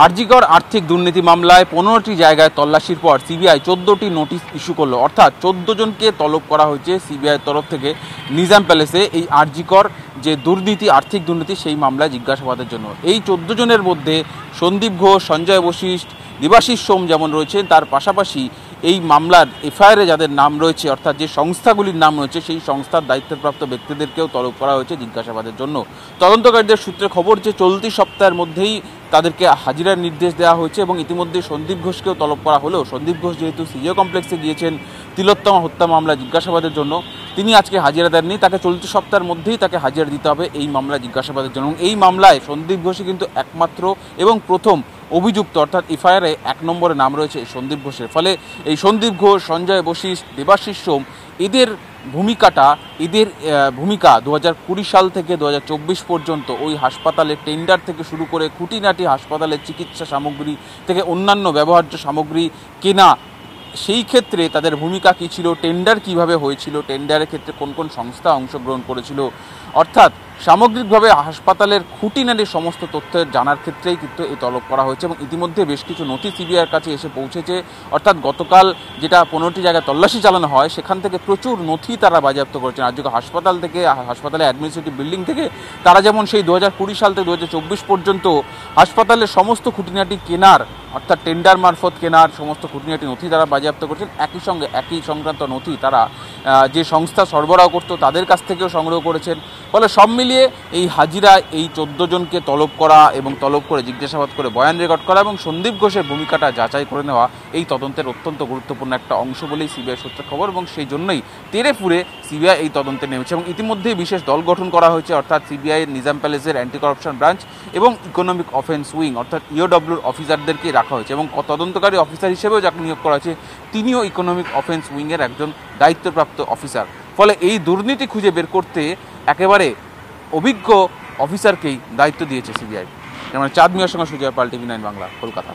আরজিকর আর্থিক দুর্নীতি মামলায় 15টি জায়গায় তল্লাশির পর সিবিআই 14টি নোটিশ ইস্যু করলো। অর্থাৎ 14 জনকে তলব করা হয়েছে সিবিআইয়ের তরফ থেকে নিজাম প্যালেসে এই আরজিকর যে দুর্নীতি, আর্থিক দুর্নীতি সেই মামলায় জিজ্ঞাসাবাদের জন্য। এই 14 জনের মধ্যে সন্দীপ ঘোষ, সঞ্জয় বশিষ্ঠ, দেবাশিস সোম যেমন রয়েছেন, তার পাশাপাশি এই মামলার এফআইআরে যাদের নাম রয়েছে, অর্থাৎ যে সংস্থাগুলির নাম রয়েছে, সেই সংস্থার দায়িত্বপ্রাপ্ত ব্যক্তিদেরকেও তলব করা হয়েছে জিজ্ঞাসাবাদের জন্য। তদন্তকারীদের সূত্রে খবর যে চলতি সপ্তাহের মধ্যেই তাদেরকে হাজিরার নির্দেশ দেওয়া হয়েছে এবং ইতিমধ্যে সন্দীপ ঘোষকেও তলব করা হলেও সন্দীপ ঘোষ যেহেতু সিজিও কমপ্লেক্সে গিয়েছেন তিলোত্তমা হত্যা মামলা জিজ্ঞাসাবাদের জন্য, তিনি আজকে হাজিরা দেননি। তাকে চলতি সপ্তাহের মধ্যেই তাকে হাজিরা দিতে হবে এই মামলা জিজ্ঞাসাবাদের জন্য। এই মামলায় সন্দীপ ঘোষই কিন্তু একমাত্র এবং প্রথম অভিযুক্ত, অর্থাৎ এফআইআরে 1 নম্বরে নাম রয়েছে এই সন্দীপ ঘোষের। ফলে এই সন্দীপ ঘোষ, সঞ্জয় বশিষ্ঠ, দেবাশিস সোম এদের ভূমিকা 2020 সাল থেকে 2024 পর্যন্ত ওই হাসপাতালের টেন্ডার থেকে শুরু করে খুঁটিনাটি হাসপাতালের চিকিৎসা সামগ্রী থেকে অন্যান্য ব্যবহার্য সামগ্রী কেনা, সেই ক্ষেত্রে তাদের ভূমিকা কী ছিল, টেন্ডার কিভাবে হয়েছিল, টেন্ডারের ক্ষেত্রে কোন কোন সংস্থা অংশগ্রহণ করেছিল, অর্থাৎ সামগ্রিকভাবে হাসপাতালের খুঁটিনাটি সমস্ত তথ্যের জানার ক্ষেত্রেই কিন্তু এই তলব করা হয়েছে। এবং ইতিমধ্যে বেশ কিছু নোটিশ সিবিআইয়ের কাছে এসে পৌঁছেছে। অর্থাৎ গতকাল যেটা 15টি জায়গায় তল্লাশি চালানো হয়, সেখান থেকে প্রচুর নথি তারা বাজেয়াপ্ত করেছেন। আজকে হাসপাতাল থেকে, হাসপাতালের অ্যাডমিনিস্ট্রেটিভ বিল্ডিং থেকে তারা যেমন সেই 2020 সাল থেকে 2024 পর্যন্ত হাসপাতালের সমস্ত খুঁটিনাটি কেনার, অর্থাৎ টেন্ডার মারফত কেনার সমস্ত খুঁটিনাটি নথি তারা বাজেয়াপ্ত করছেন। একই সঙ্গে একই সংক্রান্ত নথি তারা যে সংস্থা সরবরাহ করত তাদের কাছ থেকেও সংগ্রহ করেছেন। ফলে সব মিলিয়ে এই হাজিরা এই 14 জনকে তলব করা এবং তলব করে জিজ্ঞাসাবাদ করে বয়ান রেকর্ড করা এবং সন্দীপ ঘোষের ভূমিকাটা যাচাই করে নেওয়া এই তদন্তের অত্যন্ত গুরুত্বপূর্ণ একটা অংশ বলেই সিবিআই সূত্রে খবর। এবং সেই জন্যই তেরে ফুরে সিবিআই এই তদন্তে নেমেছে এবং ইতিমধ্যেই বিশেষ দল গঠন করা হয়েছে, অর্থাৎ সিবিআইয়ের নিজাম প্যালেসের অ্যান্টি করাপশন ব্রাঞ্চ এবং ইকোনমিক অফেন্স উইং, অর্থাৎ ইওডব্লিউর অফিসারদেরকে রাখা হয়েছে এবং তদন্তকারী অফিসার হিসেবেও যাকে নিয়োগ করা হয়েছে তিনিও ইকোনমিক অফেন্স উইংয়ের একজন দায়িত্বপ্রাপ্ত অফিসার। ফলে এই দুর্নীতি খুঁজে বের করতে একেবারে অভিজ্ঞ অফিসারকেই দায়িত্ব দিয়েছে সিবিআই। যেমন চাঁদ মিয়ার সঙ্গে সুজয় পাল, TV9 বাংলা, কলকাতা।